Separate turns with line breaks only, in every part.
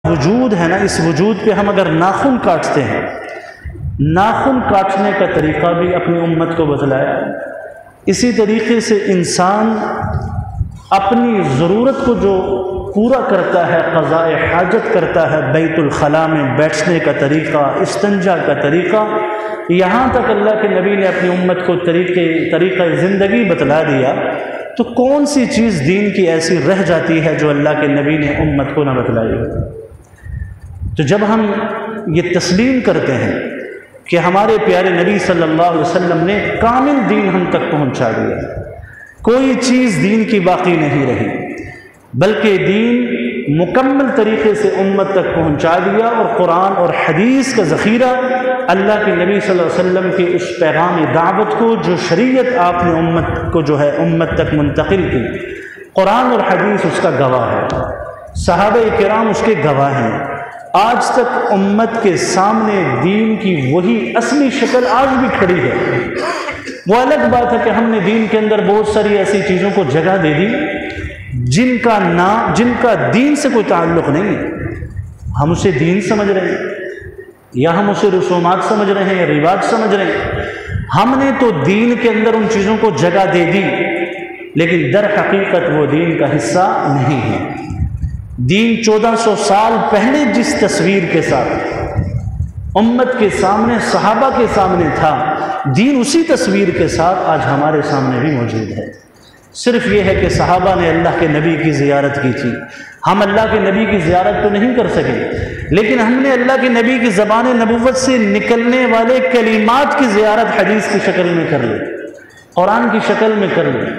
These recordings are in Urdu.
وجود ہے نا، اس وجود پہ ہم اگر ناخن کاٹتے ہیں، ناخن کاٹنے کا طریقہ بھی اپنی امت کو بتلایا۔ اسی طریقے سے انسان اپنی ضرورت کو جو پورا کرتا ہے، قضاء حاجت کرتا ہے، بیت الخلاء میں بیٹھنے کا طریقہ، استنجا کا طریقہ، یہاں تک اللہ کے نبی نے اپنی امت کو طریقہ زندگی بتلا دیا، تو کون سی چیز دین کی ایسی رہ جاتی ہے جو اللہ کے نبی نے امت کو نہ بتلائی ہو؟ تو جب ہم یہ تسلیم کرتے ہیں کہ ہمارے پیارے نبی صلی اللہ علیہ وسلم نے کامل دین ہم تک پہنچا دیا، کوئی چیز دین کی باقی نہیں رہی، بلکہ دین مکمل طریقے سے امت تک پہنچا دیا، اور قرآن اور حدیث کا ذخیرہ اللہ کے نبی صلی اللہ علیہ وسلم کے اس پیغام دعوت کو جو شریعت آپ نے امت کو جو ہے امت تک منتقل کی، قرآن اور حدیث اس کا گواہ ہے، صحابہ کرام اس کے گواہ ہیں۔ آج تک امت کے سامنے دین کی وہی اصلی شکل آج بھی کھڑی ہے۔ وہ الگ بات ہے کہ ہم نے دین کے اندر بہت ساری ایسی چیزوں کو جگہ دے دی جن کا دین سے کوئی تعلق نہیں ہے، ہم اسے دین سمجھ رہے ہیں، یا ہم اسے رسومات سمجھ رہے ہیں، یا رواج سمجھ رہے ہیں۔ ہم نے تو دین کے اندر ان چیزوں کو جگہ دے دی، لیکن در حقیقت وہ دین کا حصہ نہیں ہے۔ دین 1400 سال پہلے جس تصویر کے ساتھ امت کے سامنے، صحابہ کے سامنے تھا، دین اسی تصویر کے ساتھ آج ہمارے سامنے بھی موجود ہے۔ صرف یہ ہے کہ صحابہ نے اللہ کے نبی کی زیارت کی تھی، ہم اللہ کے نبی کی زیارت تو نہیں کر سکے، لیکن ہم نے اللہ کے نبی کی زبان نبوت سے نکلنے والے کلمات کی زیارت حدیث کی شکل میں کر لی، قرآن کی شکل میں کر لی۔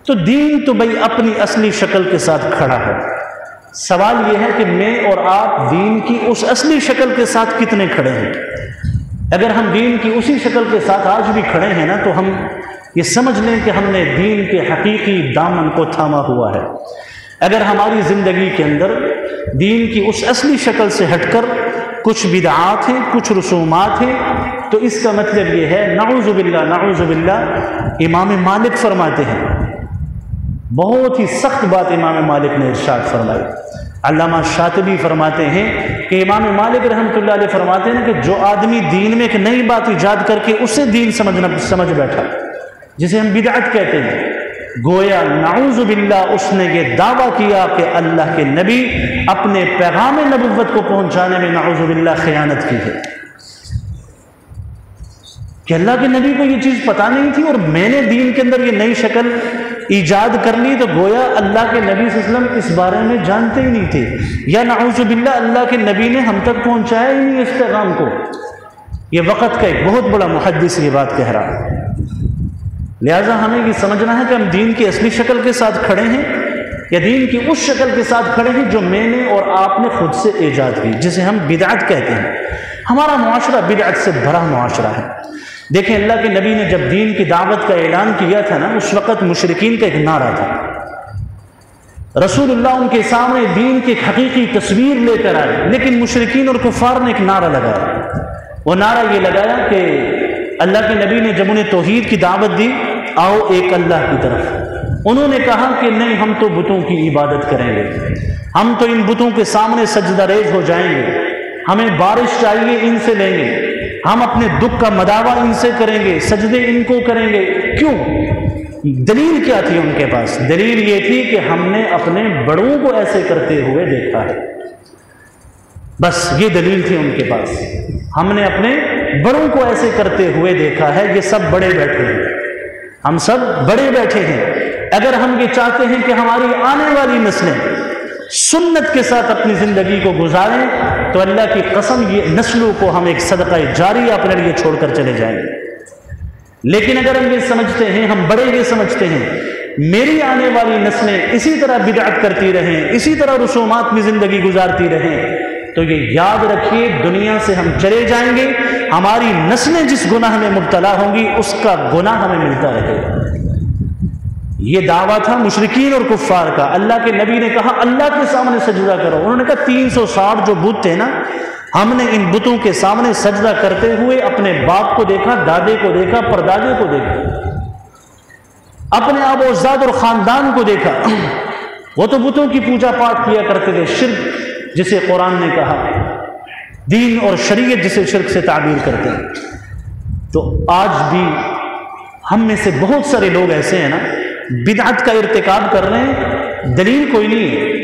تو دین تو بھئی اپنی اصلی شکل کے ساتھ کھڑا ہے۔ سوال یہ ہے کہ میں اور آپ دین کی اس اصلی شکل کے ساتھ کتنے کھڑے ہیں؟ اگر ہم دین کی اسی شکل کے ساتھ آج بھی کھڑے ہیں نا، تو ہم یہ سمجھ لیں کہ ہم نے دین کے حقیقی دامن کو تھاما ہوا ہے۔ اگر ہماری زندگی کے اندر دین کی اس اصلی شکل سے ہٹ کر کچھ بدعات ہیں، کچھ رسومات ہیں، تو اس کا مطلب یہ ہے نعوذ باللہ۔ امام مالک فرماتے ہیں، بہت ہی سخت بات امام مالک نے ارشاد فرمائی۔ علامہ شاطبی فرماتے ہیں کہ امام مالک رحمۃ اللہ علیہ فرماتے ہیں کہ جو آدمی دین میں ایک نئی بات ایجاد کر کے اسے دین سمجھ بیٹھا، جسے ہم بدعت کہتے ہیں، گویا نعوذ باللہ اس نے یہ دعویٰ کیا کہ اللہ کے نبی اپنے پیغام نبوت کو پہنچانے میں نعوذ باللہ خیانت کی ہے، کہ اللہ کے نبی کو یہ چیز پتہ نہیں تھی اور میں نے دین کے اندر یہ نئی شکل ایجاد کر لی، تو گویا اللہ کے نبی صلی اللہ علیہ وسلم اس بارے میں جانتے ہی نہیں تھے، یا نعوذ باللہ اللہ کے نبی نے ہم تک پہنچایا ہی نہیں اس پیغام کو۔ یہ وقت کا ایک بہت بڑا محدث یہ بات کہہ رہا ہے۔ لہٰذا ہمیں یہ سمجھنا ہے کہ ہم دین کی اصلی شکل کے ساتھ کھڑے ہیں، یا دین کی اس شکل کے ساتھ کھڑے ہیں جو میں نے اور آپ نے خود سے ایجاد کی، جسے ہم بدعت کہتے ہیں۔ ہمارا معاشرہ بدعت سے بھرا معاشرہ ہے۔ دیکھیں، اللہ کے نبی نے جب دین کی دعوت کا اعلان کیا تھا نا، اس وقت مشرکین کا ایک نعرہ تھا، رسول اللہ ان کے سامنے دین کی ایک حقیقی تصویر لے کر آئے، لیکن مشرکین اور کفار نے ایک نعرہ لگایا۔ وہ نعرہ یہ لگایا کہ اللہ کے نبی نے جب انہیں توحید کی دعوت دی، آؤ ایک اللہ کی طرف، انہوں نے کہا کہ نہیں، ہم تو بتوں کی عبادت کریں گے، ہم تو ان بتوں کے سامنے سجدہ ریز ہو جائیں گے، ہمیں بارش چاہیے ان سے لیں گے، ہم اپنے دکھ کا مداوع ان سے کریں گے، سجدے ان کو کریں گے۔ کیوں؟ دلیل کیا تھی ان کے پاس؟ دلیل یہ تھی کہ ہم نے اپنے بڑوں کو ایسے کرتے ہوئے دیکھا ہے، بس یہ دلیل تھی ان کے پاس، ہم نے اپنے بڑوں کو ایسے کرتے ہوئے دیکھا ہے، یہ سب بڑے بیٹھے ہیں، ہم سب بڑے بیٹھے ہیں۔ اگر ہم یہ چاہتے ہیں کہ ہماری آنے والی نسلیں سنت کے ساتھ اپنی زندگی کو گزاریں، تو اللہ کی قسم یہ نسلوں کو ہم ایک صدقہ جاریہ اپنے لیے چھوڑ کر چلے جائیں گے۔ لیکن اگر ہم یہ سمجھتے ہیں، ہم بڑے یہ سمجھتے ہیں میری آنے والی نسلیں اسی طرح بدعت کرتی رہیں، اسی طرح رسومات میں زندگی گزارتی رہیں، تو یہ یاد رکھیے دنیا سے ہم چلے جائیں گے، ہماری نسلیں جس گناہ میں مبتلا ہوں گی اس کا گناہ ہمیں ملتا رہے گا۔ یہ دعویٰ تھا مشرکین اور کفار کا۔ اللہ کے نبی نے کہا اللہ کے سامنے سجدہ کرو، انہوں نے کہا 360 جو بت تھے نا، ہم نے ان بتوں کے سامنے سجدہ کرتے ہوئے اپنے باپ کو دیکھا، دادے کو دیکھا، پردادے کو دیکھا، اپنے آباء و اجداد اور خاندان کو دیکھا، وہ تو بتوں کی پوجا پاٹ کیا کرتے تھے، شرک جسے قرآن نے کہا، دین اور شریعت جسے شرک سے تعبیر کرتے ہیں۔ تو آج بھی ہم میں سے بہت سارے لوگ ایسے ہیں نا، بدعت کا ارتکاب کر رہے ہیں، دلیل کوئی نہیں ہے۔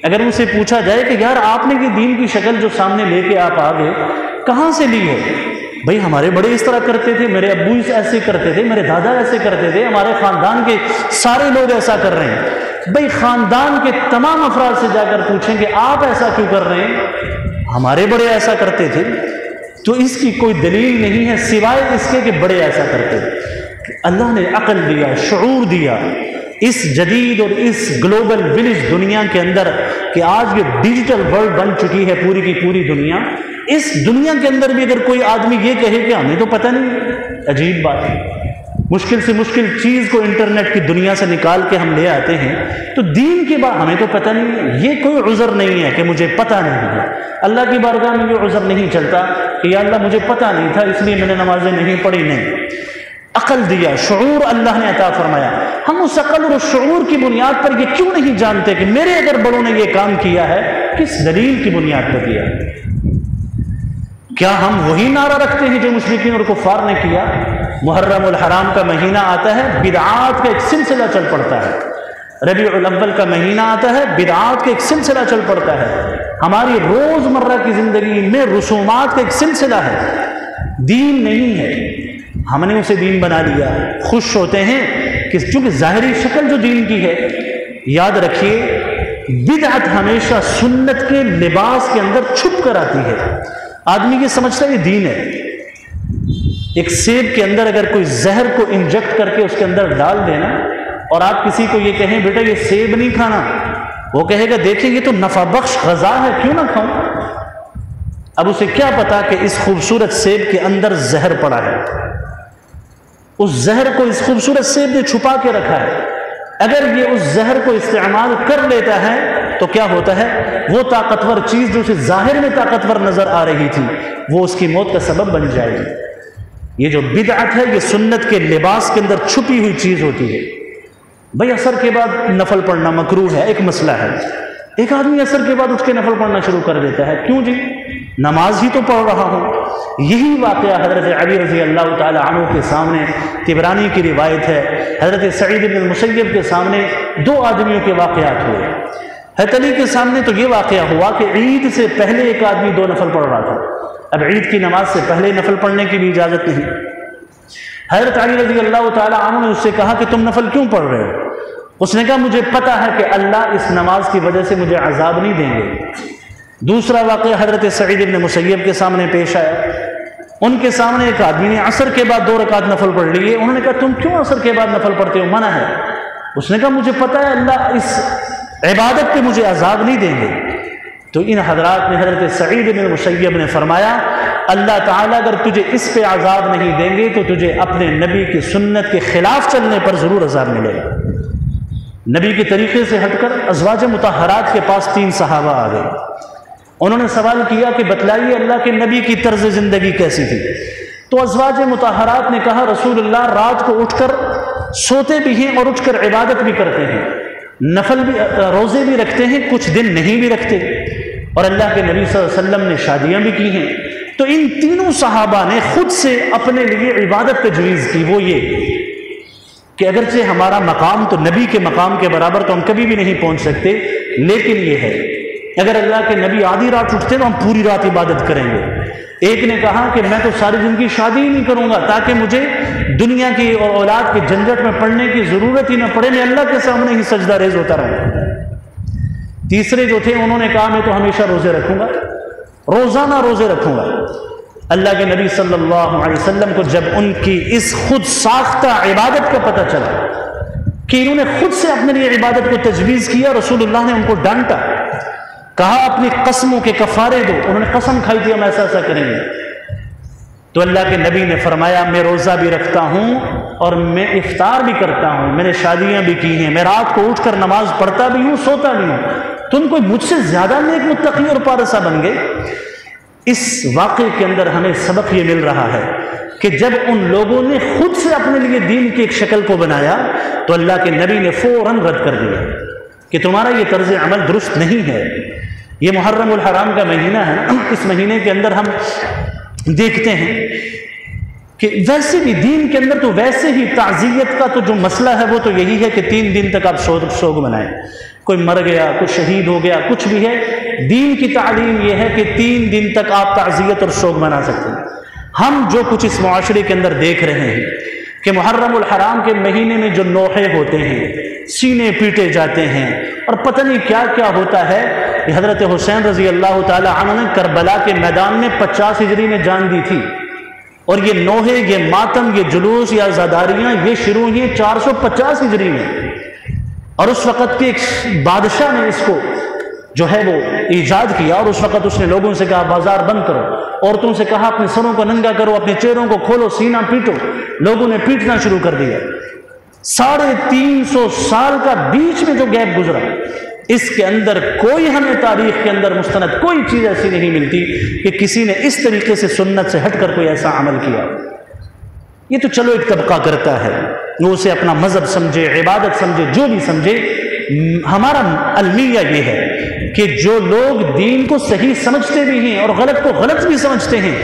اگر ان سے پوچھا جائے کہ یار آپ نے یہ دین کی شکل جو سامنے لے کے آپ آ گئے کہاں سے لی ہے؟ بھائی ہمارے بڑے اس طرح کرتے تھے، میرے ابو ایسے کرتے تھے، میرے دادا ایسے کرتے تھے، ہمارے خاندان کے سارے لوگ ایسا کر رہے ہیں۔ بھائی خاندان کے تمام افراد سے جا کر پوچھیں کہ آپ ایسا کیوں کر رہے ہیں؟ ہمارے بڑے ایسا کرتے تھے۔ تو اس کی کوئی دلیل نہیں ہے سوائے اس کے کہ بڑے ایسا کرتے تھے۔ اللہ نے عقل دیا، شعور دیا اس جدید اور اس گلوبل ولیج دنیا کے اندر کہ آج یہ ڈیجیٹل ورلڈ بن چکی ہے پوری کی پوری دنیا۔ اس دنیا کے اندر بھی اگر کوئی آدمی یہ کہے کہ ہمیں تو پتہ نہیں، عجیب بات ہے۔ مشکل سے مشکل چیز کو انٹرنیٹ کی دنیا سے نکال کے ہم لے آتے ہیں، تو دین کی بات ہمیں تو پتہ نہیں، یہ کوئی عذر نہیں ہے کہ مجھے پتہ نہیں ہے۔ اللہ کی بارگاہ میں یہ عذر نہیں چلتا کہ یا اللہ مجھے پتہ نہیں تھا اس لیے میں نے نمازیں نہیں پڑھی، نہیں۔ عقل دیا، شعور اللہ نے عطا فرمایا، ہم اس عقل اور شعور کی بنیاد پر یہ کیوں نہیں جانتے کہ میرے اگر بڑوں نے یہ کام کیا ہے کس دلیل کی بنیاد پر کیا؟ کیا ہم وہی نعرہ رکھتے ہیں جو مشرکین اور کفار نے کیا؟ محرم الحرام کا مہینہ آتا ہے، بدعات کا ایک سلسلہ چل پڑتا ہے۔ ربیع الاول کا مہینہ آتا ہے، بدعات کا ایک سلسلہ چل پڑتا ہے۔ ہماری روز مرہ کی زندگی میں رسومات کا ایک سلسلہ ہے، دین نہیں ہے۔ ہم نے اسے دین بنا لیا، خوش ہوتے ہیں کہ چونکہ ظاہری شکل جو دین کی ہے۔ یاد رکھیے بدعت ہمیشہ سنت کے لباس کے اندر چھپ کر آتی ہے۔ آدمی یہ سمجھتا ہے یہ دین ہے۔ ایک سیب کے اندر اگر کوئی زہر کو انجیکٹ کر کے اس کے اندر ڈال دینا اور آپ کسی کو یہ کہیں بیٹا یہ سیب نہیں کھانا، وہ کہے گا دیکھیں یہ تو نفع بخش غذا ہے، کیوں نہ کھاؤں؟ اب اسے کیا پتا کہ اس خوبصورت سیب کے اندر زہر پڑا ہے، اس زہر کو اس خوبصورت سیب نے چھپا کے رکھا ہے۔ اگر یہ اس زہر کو استعمال کر لیتا ہے تو کیا ہوتا ہے؟ وہ طاقتور چیز جو اسے ظاہر میں طاقتور نظر آ رہی تھی وہ اس کی موت کا سبب بن جائے گی۔ یہ جو بدعت ہے یہ سنت کے لباس کے اندر چھپی ہوئی چیز ہوتی ہے۔ بھائی عصر کے بعد نفل پڑھنا مکروہ ہے، ایک مسئلہ ہے۔ ایک آدمی عصر کے بعد اٹھ کے نفل پڑھنا شروع کر دیتا ہے، کیوں جی؟ نماز ہی تو پڑھ رہا ہوں۔ یہی واقعہ حضرت علی رضی اللہ تعالی عنہ کے سامنے طبرانی کی روایت ہے، حضرت سعید بن المسیب کے سامنے دو آدمیوں کے واقعات ہوئے۔ حضرت علی کے سامنے تو یہ واقعہ ہوا کہ عید سے پہلے ایک آدمی 2 نفل پڑھ رہا تھا۔ اب عید کی نماز سے پہلے نفل پڑھنے کی بھی اجازت نہیں۔ حضرت علی رضی اللہ تعالی عنہ نے اس سے کہا کہ تم نفل کیوں پڑھ رہے ہو؟ اس نے کہا مجھے پتا ہے کہ اللہ اس نماز کی وجہ سے مجھے عذاب نہیں دیں گے۔ دوسرا واقعہ حضرت سعید بن مسیب کے سامنے پیش آیا۔ ان کے سامنے ایک آدمی نے عصر کے بعد 2 رکعت نفل پڑھ لیے۔ انہوں نے کہا تم کیوں عصر کے بعد نفل پڑھتے ہو؟ منع ہے۔ اس نے کہا مجھے پتا ہے اللہ اس عبادت پہ مجھے عذاب نہیں دیں گے۔ تو ان حضرات نے حضرت سعید بن مسیب نے فرمایا اللہ تعالیٰ اگر تجھے اس پہ عذاب نہیں دیں گے تو تجھے اپنے نبی کی سنت کے خلاف چلنے پر ضرور عذاب ملے گا۔ نبی کے طریقے سے ہٹ کر ازواج مطہرات کے پاس 3 صحابہ آ گئے۔ انہوں نے سوال کیا کہ بتلائیے اللہ کے نبی کی طرز زندگی کیسی تھی؟ تو ازواج مطہرات نے کہا رسول اللہ رات کو اٹھ کر سوتے بھی ہیں اور اٹھ کر عبادت بھی کرتے ہیں، نفل بھی روزے بھی رکھتے ہیں، کچھ دن نہیں بھی رکھتے، اور اللہ کے نبی صلی اللہ علیہ وسلم نے شادیاں بھی کی ہیں۔ تو ان تینوں صحابہ نے خود سے اپنے لیے عبادت تجویز کی، وہ یہ کہ اگرچہ ہمارا مقام تو نبی کے مقام کے برابر تو ہم کبھی بھی نہیں پہنچ سکتے، لیکن یہ ہے اگر اللہ کے نبی آدھی رات اٹھتے تو ہم پوری رات عبادت کریں گے۔ ایک نے کہا کہ میں تو ساری زندگی شادی ہی نہیں کروں گا تاکہ مجھے دنیا کی اور اولاد کے جھنجٹ میں پڑنے کی ضرورت ہی نہ پڑے، میں اللہ کے سامنے ہی سجدہ ریز ہوتا رہا۔ تیسرے جو تھے انہوں نے کہا میں تو ہمیشہ روزے رکھوں گا، روزانہ روزے رکھوں گا۔ اللہ کے نبی صلی اللہ علیہ وسلم کو جب ان کی اس خود ساختہ عبادت کا پتہ چلا کہ انہوں نے خود سے اپنے لیے عبادت کو تجویز کیا، رسول اللہ نے ان کو ڈانٹا، کہا اپنی قسموں کے کفارے دو۔ انہوں نے قسم کھائی تھی ہم ایسا ایسا کریں گے۔ تو اللہ کے نبی نے فرمایا میں روزہ بھی رکھتا ہوں اور میں افطار بھی کرتا ہوں، میں نے شادیاں بھی کی ہیں، میں رات کو اٹھ کر نماز پڑھتا بھی ہوں، سوتا بھی ہوں، تم کوئی مجھ سے زیادہ نیک متقی اور پارسا بن گئے۔ اس واقعے کے اندر ہمیں سبق یہ مل رہا ہے کہ جب ان لوگوں نے خود سے اپنے لیے دین کی ایک شکل کو بنایا تو اللہ کے نبی نے فوراً رد کر دیا کہ تمہارا یہ طرز عمل درست نہیں ہے۔ یہ محرم الحرام کا مہینہ ہے نا، اس مہینے کے اندر ہم دیکھتے ہیں کہ ویسے بھی دین کے اندر تو ویسے ہی تعزیت کا تو جو مسئلہ ہے وہ تو یہی ہے کہ 3 دن تک آپ سوگ منائیں. کوئی مر گیا، کوئی شہید ہو گیا، کچھ بھی ہے، دین کی تعلیم یہ ہے کہ 3 دن تک آپ تعزیت اور سوگ منا سکتے ہیں. ہم جو کچھ اس معاشرے کے اندر دیکھ رہے ہیں کہ محرم الحرام کے مہینے میں جو نوحے ہوتے ہیں، سینے پیٹے جاتے ہیں اور پتہ نہیں کیا کیا ہوتا ہے. حضرت حسین رضی اللہ تعالی عنہ نے کربلا کے میدان میں 50 ہجری میں جان دی تھی، اور یہ نوحے، یہ ماتم، یہ جلوس یا زاداریاں یہ شروع ہوئی 450 ہجری میں. اور اس وقت کے ایک بادشاہ نے اس کو جو ہے وہ ایجاد کیا، اور اس وقت اس نے لوگوں سے کہا بازار بند کرو، عورتوں سے کہا اپنے سروں کو ننگا کرو، اپنے چہروں کو کھولو، سینہ پیٹو. لوگوں نے پیٹنا شروع کر دیا. 350 سال کا بیچ میں جو گیپ گزرا، اس کے اندر کوئی ہمیں تاریخ کے اندر مستند کوئی چیز ایسی نہیں ملتی کہ کسی نے اس طریقے سے سنت سے ہٹ کر کوئی ایسا عمل کیا. یہ تو چلو ایک طبقہ کرتا ہے، وہ اسے اپنا مذہب سمجھے، عبادت سمجھے، جو بھی سمجھے. ہمارا المیہ یہ ہے کہ جو لوگ دین کو صحیح سمجھتے بھی ہیں اور غلط کو غلط بھی سمجھتے ہیں،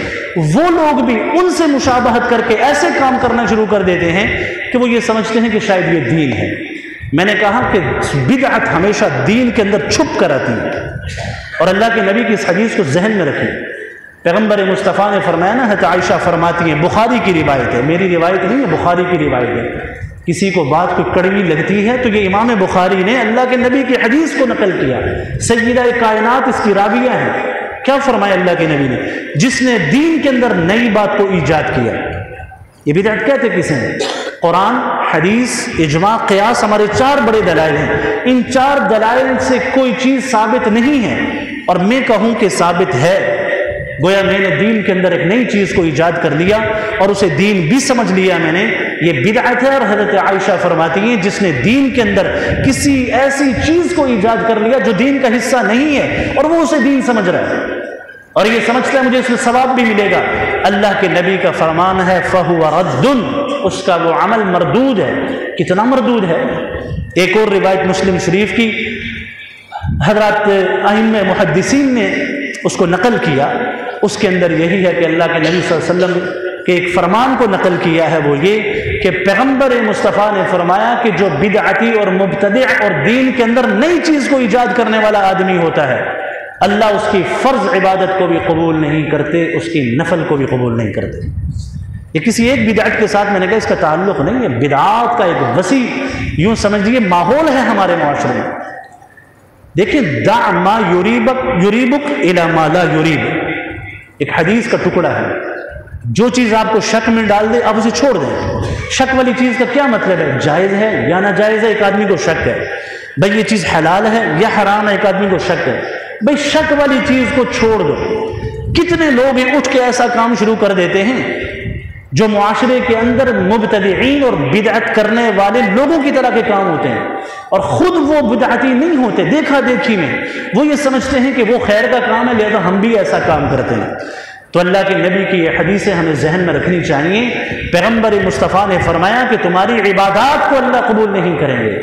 وہ لوگ بھی ان سے مشابہت کر کے ایسے کام کرنا شروع کر دیتے ہیں کہ وہ یہ سمجھتے ہیں کہ شاید یہ دین ہے. میں نے کہا کہ بدعت ہمیشہ دین کے اندر چھپ کر آتی ہے، اور اللہ کے نبی کی اس حدیث کو ذہن میں رکھیں. پیغمبر مصطفیٰ نے فرمایا نا، حضرت عائشہ فرماتی ہیں، بخاری کی روایت ہے، میری روایت نہیں ہے، بخاری کی روایت ہے. کسی کو بات کوئی کڑوی لگتی ہے تو یہ امام بخاری نے اللہ کے نبی کی حدیث کو نقل کیا. سیدہ کائنات اس کی راویہ ہے. کیا فرمایا اللہ کے نبی نے؟ جس نے دین کے اندر نئی بات کو ایجاد کیا. یہ بدعت کہتے کسے ہیں؟ قرآن، حدیث، اجماع، قیاس، ہمارے 4 بڑے دلائل ہیں. ان 4 دلائل سے کوئی چیز ثابت نہیں ہے اور میں کہوں کہ ثابت ہے، گویا میں نے دین کے اندر ایک نئی چیز کو ایجاد کر لیا اور اسے دین بھی سمجھ لیا میں نے، یہ بدعت ہے. اور حضرت عائشہ فرماتی ہیں جس نے دین کے اندر کسی ایسی چیز کو ایجاد کر لیا جو دین کا حصہ نہیں ہے اور وہ اسے دین سمجھ رہا ہے اور یہ سمجھتا ہے مجھے اس میں ثواب بھی ملے گا، اللہ کے نبی کا فرمان ہے فَهُوَ رَدٌّ، اس کا وہ عمل مردود ہے. کتنا مردود ہے؟ ایک اور روایت مسلم شریف کی حضرات ائمہ محدثین نے اس کو نقل کیا، اس کے اندر یہی ہے کہ اللہ کے نبی صلی اللہ علیہ وسلم کے ایک فرمان کو نقل کیا ہے، وہ یہ کہ پیغمبر مصطفیٰ نے فرمایا کہ جو بدعتی اور مبتدع اور دین کے اندر نئی چیز کو ایجاد کرنے والا آدمی ہوتا ہے، اللہ اس کی فرض عبادت کو بھی قبول نہیں کرتے، اس کی نفل کو بھی قبول نہیں کرتے. یہ کسی ایک بدعت کے ساتھ میں نے کہا اس کا تعلق نہیں ہے، بدعات کا ایک وسیع یوں سمجھیے ماحول ہے ہمارے معاشرے میں. دیکھیں دع ما یریبک الی ما لا یریبک، ایک حدیث کا ٹکڑا ہے. جو چیز آپ کو شک میں ڈال دے آپ اسے چھوڑ دیں. شک والی چیز کا کیا مطلب ہے؟ جائز ہے یا ناجائز ہے؟ ایک آدمی کو شک ہے بھئی یہ چیز حلال ہے یا حرام ہے، ایک آدمی کو شک ہے. بھئی شک والی چیز کو چھوڑ دو. کتنے لوگ ہیں اٹھ کے ایسا کام شروع کر دیتے ہیں جو معاشرے کے اندر مبتدعین اور بدعت کرنے والے لوگوں کی طرح کے کام ہوتے ہیں اور خود وہ بدعتی نہیں ہوتے، دیکھا دیکھی میں وہ یہ سمجھتے ہیں کہ وہ خیر کا کام ہے لہذا ہم بھی ایسا کام کرتے ہیں. تو اللہ کے نبی کی یہ حدیثیں ہمیں ذہن میں رکھنی چاہیے. پیغمبر مصطفیٰ نے فرمایا کہ تمہاری عبادات کو اللہ قبول نہیں کریں گے.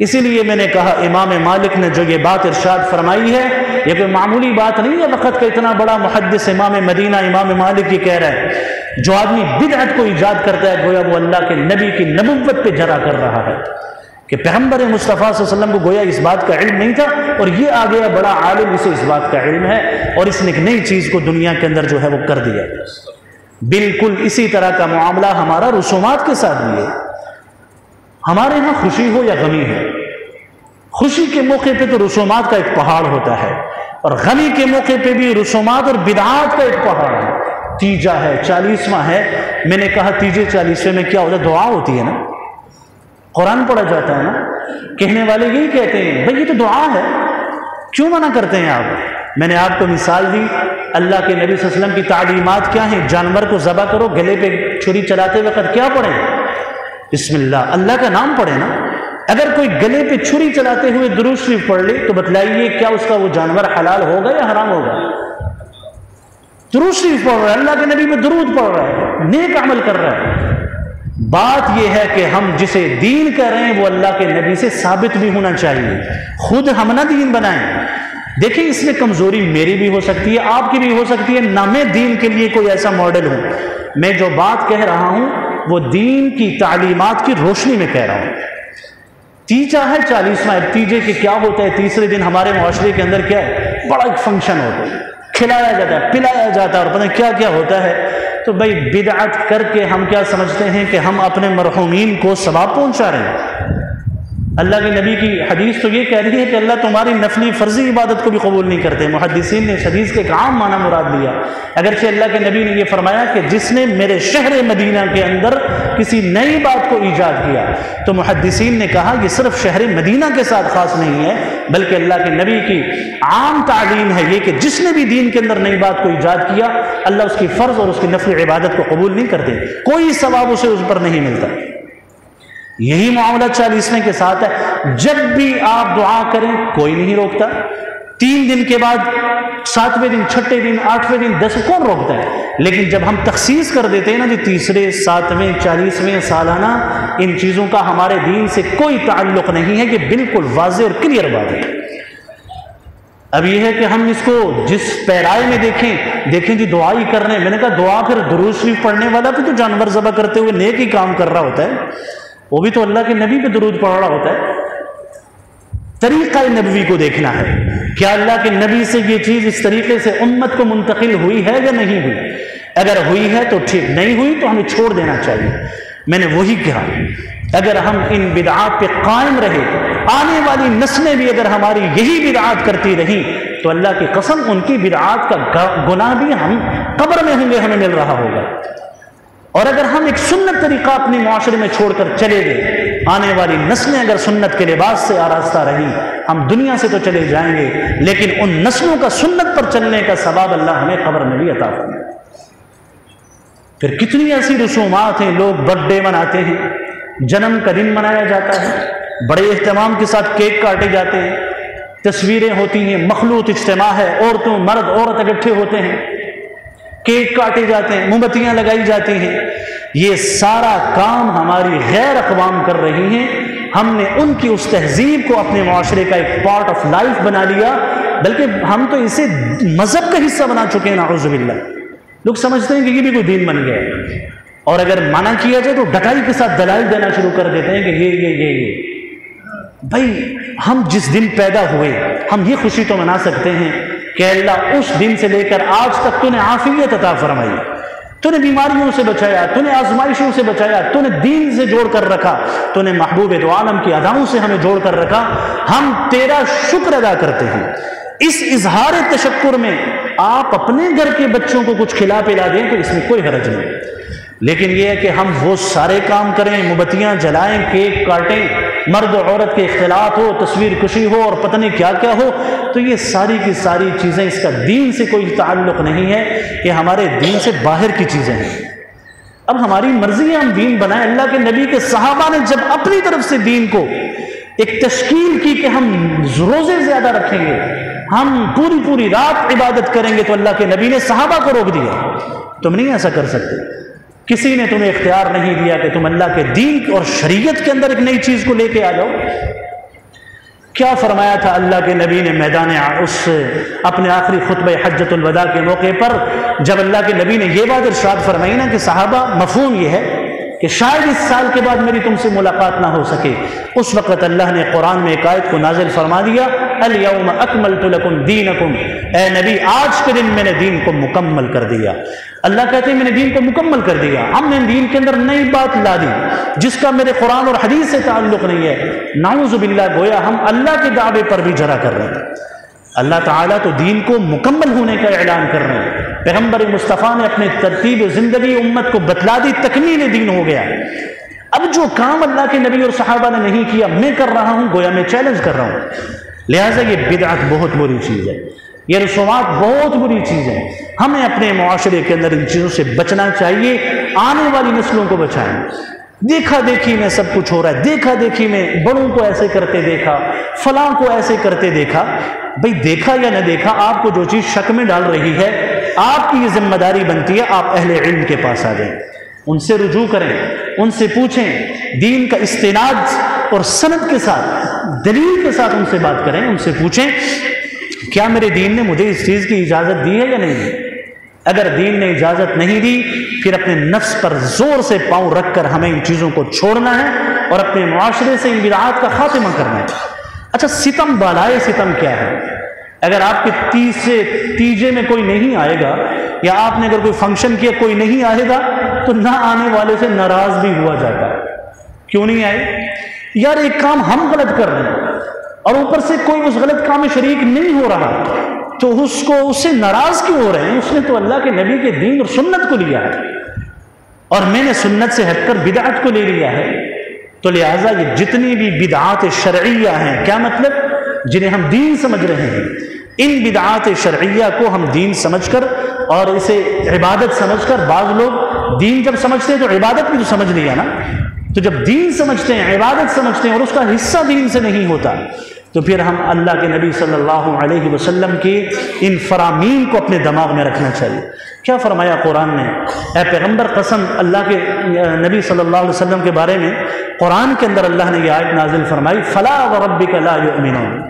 اسی لیے میں نے کہا امام مالک نے جو یہ بات ارشاد فرمائی ہے یہ کوئی معمولی بات نہیں ہے. وقت کا اتنا بڑا محدث امام مدینہ امام مالک یہ کہہ رہا ہے جو آدمی بدعت کو ایجاد کرتا ہے گویا وہ اللہ کے نبی کی نبوت پہ جرا کر رہا ہے کہ پیغمبر مصطفیٰ صلی اللہ علیہ وسلم کو گویا اس بات کا علم نہیں تھا اور یہ آ گیا بڑا عالم، اسے اس بات کا علم ہے اور اس نے ایک نئی چیز کو دنیا کے اندر جو ہے وہ کر دیا. بالکل اسی طرح کا معاملہ ہمارا رسومات کے ساتھ بھی ہے. ہمارے ہاں خوشی ہو یا غمی ہے، خوشی کے موقع پہ تو رسومات کا ایک پہاڑ ہوتا ہے اور غمی کے موقع پہ بھی رسومات اور بدعات کا ایک پہاڑ ہے. تیجا ہے، 40واں ہے. میں نے کہا تیجے 40ویں میں کیا ہوتا ہے؟ دعا ہوتی ہے نا، قرآن پڑھا جاتا ہے نا. کہنے والے یہی کہتے ہیں بھئی یہ تو دعا ہے، کیوں منع کرتے ہیں آپ؟ میں نے آپ کو مثال دی، اللہ کے نبی صلی اللہ علیہ وسلم کی تعلیمات کیا ہیں؟ جانور کو ذبح کرو، گلے پہ چھری چلاتے وقت کیا پڑھیں؟ بسم اللہ، اللہ کا نام پڑھیں نا. اگر کوئی گلے پہ چھری چلاتے ہوئے درود شریف پڑھ لے تو بتلائیے کیا اس کا وہ جانور حلال ہوگا یا حرام ہوگا؟ درود شریف پڑھ رہا ہے، اللہ کے نبی میں درود پڑھ رہا ہے، نیک عمل کر رہا ہے. بات یہ ہے کہ ہم جسے دین کہہ رہے ہیں وہ اللہ کے نبی سے ثابت بھی ہونا چاہیے. خود ہم نہ دین بنائیں، دیکھیں اس میں کمزوری میری بھی ہو سکتی ہے، آپ کی بھی ہو سکتی ہے، نہ میں دین کے لیے کوئی ایسا ماڈل ہوں. میں جو بات کہہ رہا ہوں وہ دین کی تعلیمات کی روشنی میں کہہ رہا ہوں. تیجا ہے 40واں، تیجے کے کیا ہوتا ہے؟ تیسرے دن ہمارے معاشرے کے اندر کیا ہے؟ بڑا ایک فنکشن ہوتا ہے، کھلایا جاتا ہے، پلایا جاتا ہے، اور پتہ نہیں کیا کیا ہوتا ہے. تو بھائی بدعت کر کے ہم کیا سمجھتے ہیں کہ ہم اپنے مرحومین کو ثواب پہنچا رہے ہیں. اللہ کے نبی کی حدیث تو یہ کہہ رہی ہے کہ اللہ تمہاری نفلی فرضی عبادت کو بھی قبول نہیں کرتے. محدثین نے اس حدیث کے ایک عام معنی مراد لیا، اگرچہ اللہ کے نبی نے یہ فرمایا کہ جس نے میرے شہر مدینہ کے اندر کسی نئی بات کو ایجاد کیا، تو محدثین نے کہا یہ صرف شہر مدینہ کے ساتھ خاص نہیں ہے، بلکہ اللہ کے نبی کی عام تعلیم ہے یہ کہ جس نے بھی دین کے اندر نئی بات کو ایجاد کیا، اللہ اس کی فرض اور اس کی نفلی عبادت کو قبول نہیں کرتے، کوئی ثواب اسے اس پر نہیں ملتا. یہی معاملہ 40ویں کے ساتھ ہے. جب بھی آپ دعا کریں کوئی نہیں روکتا. 3 دن کے بعد 7ویں دن، 6ٹھے دن، 8ویں دن، 10 کون روکتا ہے؟ لیکن جب ہم تخصیص کر دیتے ہیں نا جی تیسرے، 7ویں، 40ویں سالانہ، ان چیزوں کا ہمارے دین سے کوئی تعلق نہیں ہے، یہ بالکل واضح اور کلیئر بات ہے. اب یہ ہے کہ ہم اس کو جس پیرائے میں دیکھیں جی دعا ہی کر رہے ہیں. میں نے کہا دعا پھر درود شریف پڑھنے والا بھی تو جانور ذبح کرتے ہوئے نیک ہی کام کر رہا ہوتا ہے، وہ بھی تو اللہ کے نبی پہ درود پڑھ رہا ہوتا ہے. طریقہ نبوی کو دیکھنا ہے، کیا اللہ کے نبی سے یہ چیز اس طریقے سے امت کو منتقل ہوئی ہے یا نہیں ہوئی؟ اگر ہوئی ہے تو ٹھیک، نہیں ہوئی تو ہمیں چھوڑ دینا چاہیے. میں نے وہی کہا، اگر ہم ان بدعات پہ قائم رہے، آنے والی نسلیں بھی اگر ہماری یہی بدعات کرتی رہیں، تو اللہ کی قسم ان کی بدعات کا گناہ بھی ہم قبر میں ہوں گے، ہمیں مل رہا ہوگا. اور اگر ہم ایک سنت طریقہ اپنے معاشرے میں چھوڑ کر چلے گئے، آنے والی نسلیں اگر سنت کے لباس سے آراستہ رہیں، ہم دنیا سے تو چلے جائیں گے، لیکن ان نسلوں کا سنت پر چلنے کا ثواب اللہ ہمیں قبر میں بھی عطا فرمائے. پھر کتنی ایسی رسومات ہیں، لوگ برتھ ڈے مناتے ہیں، جنم کا دن منایا جاتا ہے، بڑے اہتمام کے ساتھ کیک کاٹے جاتے ہیں، تصویریں ہوتی ہیں، مخلوط اجتماع ہے، عورتوں مرد عورت اکٹھے ہوتے ہیں، کیک کاٹے جاتے ہیں، موم بتیاں لگائی جاتی ہیں. یہ سارا کام ہماری غیر اقوام کر رہی ہیں. ہم نے ان کی اس تہذیب کو اپنے معاشرے کا ایک پارٹ آف لائف بنا لیا، بلکہ ہم تو اسے مذہب کا حصہ بنا چکے ہیں. نعوذ باللہ. لوگ سمجھتے ہیں کہ یہ بھی کوئی دین بن گیا ہے، اور اگر منع کیا جائے تو ڈٹائی کے ساتھ دلائل دینا شروع کر دیتے ہیں کہ یہ. بھائی ہم جس دن پیدا ہوئے ہم یہ خوشی تو منا سکتے ہیں کہ اللہ اس دن سے لے کر آج تک تو نے عافیت عطا فرمائی، تو نے بیماریوں سے بچایا، تو نے آزمائشوں سے بچایا، تو نے دین سے جوڑ کر رکھا، تو نے محبوب دو عالم کی اداؤں سے ہمیں جوڑ کر رکھا. ہم تیرا شکر ادا کرتے ہیں. اس اظہار تشکر میں آپ اپنے گھر کے بچوں کو کچھ کھلا پلا دیں تو اس میں کوئی حرج نہیں، لیکن یہ ہے کہ ہم وہ سارے کام کریں، مومبتیاں جلائیں، کیک کاٹیں، مرد و عورت کے اختلاط ہو، تصویر کشی ہو، اور پتہ نہیں کیا کیا ہو. تو یہ ساری کی ساری چیزیں اس کا دین سے کوئی تعلق نہیں ہے، یہ ہمارے دین سے باہر کی چیزیں ہیں. اب ہماری مرضی ہے ہم دین بنائیں. اللہ کے نبی کے صحابہ نے جب اپنی طرف سے دین کو ایک تشکیل کی کہ ہم روزے زیادہ رکھیں گے، ہم پوری رات عبادت کریں گے، تو اللہ کے نبی نے صحابہ کو روک دیا. تم نہیں ایسا کر سکتے. کسی نے تمہیں اختیار نہیں دیا کہ تم اللہ کے دین اور شریعت کے اندر ایک نئی چیز کو لے کے آ جاؤ. کیا فرمایا تھا اللہ کے نبی نے میدان اس اپنے آخری خطبہ حجۃ الوداع کے موقع پر، جب اللہ کے نبی نے یہ بات ارشاد فرمائی نا کہ صحابہ مفہوم یہ ہے کہ شاید اس سال کے بعد میری تم سے ملاقات نہ ہو سکے، اس وقت اللہ نے قرآن میں ایک آیت کو نازل فرما دیا، الیوم اکملت لکم دینکم، اے نبی آج کے دن میں نے دین کو مکمل کر دیا. اللہ کہتے ہیں میں نے دین کو مکمل کر دیا. ہم نے دین کے اندر نئی بات لا دی جس کا میرے قرآن اور حدیث سے تعلق نہیں ہے. نعوذ باللہ، گویا ہم اللہ کے دعوے پر بھی جرا کر رہے ہیں. اللہ تعالیٰ تو دین کو مکمل ہونے کا اعلان کر رہے ہیں. پیغمبر مصطفیٰ نے اپنے ترتیب زندگی امت کو بتلا دی، تکمیل دین ہو گیا. اب جو کام اللہ کے نبی اور صحابہ نے نہیں کیا میں کر رہا ہوں، گویا میں چیلنج کر رہا ہوں. لہٰذا یہ بدعت بہت بری چیز ہے، یہ رسومات بہت بری چیز ہے. ہمیں اپنے معاشرے کے اندر ان چیزوں سے بچنا چاہیے. آنے والی نسلوں کو بچائیں. دیکھا دیکھی میں سب کچھ ہو رہا ہے، دیکھا دیکھی میں بڑوں کو ایسے کرتے دیکھا، فلاں کو ایسے کرتے دیکھا. بھئی دیکھا یا نہ دیکھا، آپ کو جو چیز شک میں ڈال رہی ہے، آپ کی یہ ذمہ داری بنتی ہے آپ اہل علم کے پاس آ جائیں، ان سے رجوع کریں، ان سے پوچھیں، دین کا استناد اور سند کے ساتھ، دلیل کے ساتھ ان سے بات کریں، ان سے پوچھیں کیا میرے دین نے مجھے اس چیز کی اجازت دی ہے یا نہیں دی؟ اگر دین نے اجازت نہیں دی پھر اپنے نفس پر زور سے پاؤں رکھ کر ہمیں ان چیزوں کو چھوڑنا ہے اور اپنے معاشرے سے ان بدعات کا خاتمہ کرنا ہے۔ اچھا، ستم بالائے ستم کیا ہے؟ اگر آپ کے تیجے میں کوئی نہیں آئے گا یا آپ نے اگر کوئی فنکشن کیا کوئی نہیں آئے گا تو نہ آنے والے سے ناراض بھی ہوا جاتا ہے، کیوں نہیں آئے؟ یار ایک کام ہم غلط کر رہے ہیں اور اوپر سے کوئی اس غلط کام میں شریک نہیں ہو رہا تو اس سے ناراض کیوں ہو رہے ہیں؟ اس نے تو اللہ کے نبی کے دین اور سنت کو لیا ہے اور میں نے سنت سے ہٹ کر بدعت کو لے لیا ہے۔ تو لہٰذا یہ جتنی بھی بدعات شرعیہ ہیں، کیا مطلب؟ جنہیں ہم دین سمجھ رہے ہیں، ان بدعات شرعیہ کو ہم دین سمجھ کر اور اسے عبادت سمجھ کر، بعض لوگ دین جب سمجھتے ہیں تو عبادت بھی تو سمجھ لیا نا، تو جب دین سمجھتے ہیں، عبادت سمجھتے ہیں اور اس کا حصہ دین سے نہیں ہوتا تو پھر ہم اللہ کے نبی صلی اللہ علیہ وسلم کی ان فرامین کو اپنے دماغ میں رکھنا چاہیے۔ کیا فرمایا قرآن نے؟ اے پیغمبر، قسم اللہ کے نبی صلی اللہ علیہ وسلم کے بارے میں قرآن کے اندر اللہ نے یہ آیت نازل فرمائی، فَلَا وَرَبِّكَ لَا يُؤْمِنُونَ،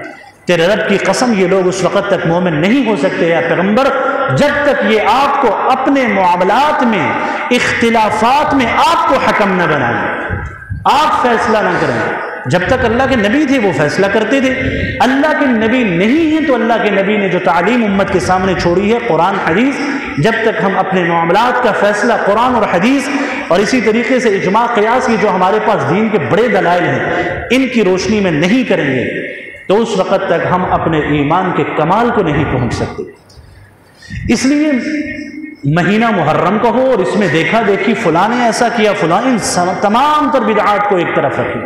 تیرے رب کی قسم یہ لوگ اس وقت تک مومن نہیں ہو سکتے اے پیغمبر جب تک یہ آپ کو اپنے معاملات میں، اختلافات میں آپ کو حکم نہ بنائیں، آپ فیصلہ نہ کریں۔ جب تک اللہ کے نبی تھے وہ فیصلہ کرتے تھے، اللہ کے نبی نہیں ہیں تو اللہ کے نبی نے جو تعلیم امت کے سامنے چھوڑی ہے قرآن حدیث، جب تک ہم اپنے معاملات کا فیصلہ قرآن اور حدیث اور اسی طریقے سے اجماع قیاس کی جو ہمارے پاس دین کے بڑے دلائل ہیں ان کی روشنی میں نہیں کریں گے تو اس وقت تک ہم اپنے ایمان کے کمال کو نہیں پہنچ سکتے۔ اس لیے مہینہ محرم کا ہو اور اس میں دیکھا دیکھی فلاں نے ایسا کیا، فلاں، ان تمام تر بدعات کو ایک طرف رکھیں۔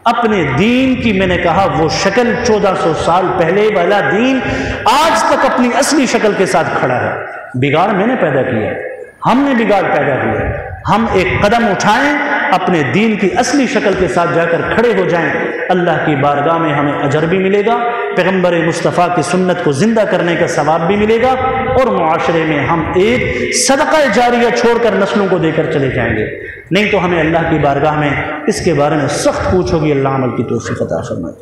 اپنے دین کی میں نے کہا وہ شکل 1400 سال پہلے والا دین آج تک اپنی اصلی شکل کے ساتھ کھڑا ہے۔ بگاڑ میں نے پیدا کیا ہے، ہم نے بگاڑ پیدا کیا ہے۔ ہم ایک قدم اٹھائیں، اپنے دین کی اصلی شکل کے ساتھ جا کر کھڑے ہو جائیں، اللہ کی بارگاہ میں ہمیں اجر بھی ملے گا، پیغمبر مصطفیٰ کی سنت کو زندہ کرنے کا ثواب بھی ملے گا اور معاشرے میں ہم ایک صدقہ جاریہ چھوڑ کر نسلوں کو دے کر چلے جائیں گے۔ نہیں تو ہمیں اللہ کی بارگاہ میں اس کے بارے میں سخت پوچھ ہوگی۔ اللہ عمل کی توفیق عطا فرمائے۔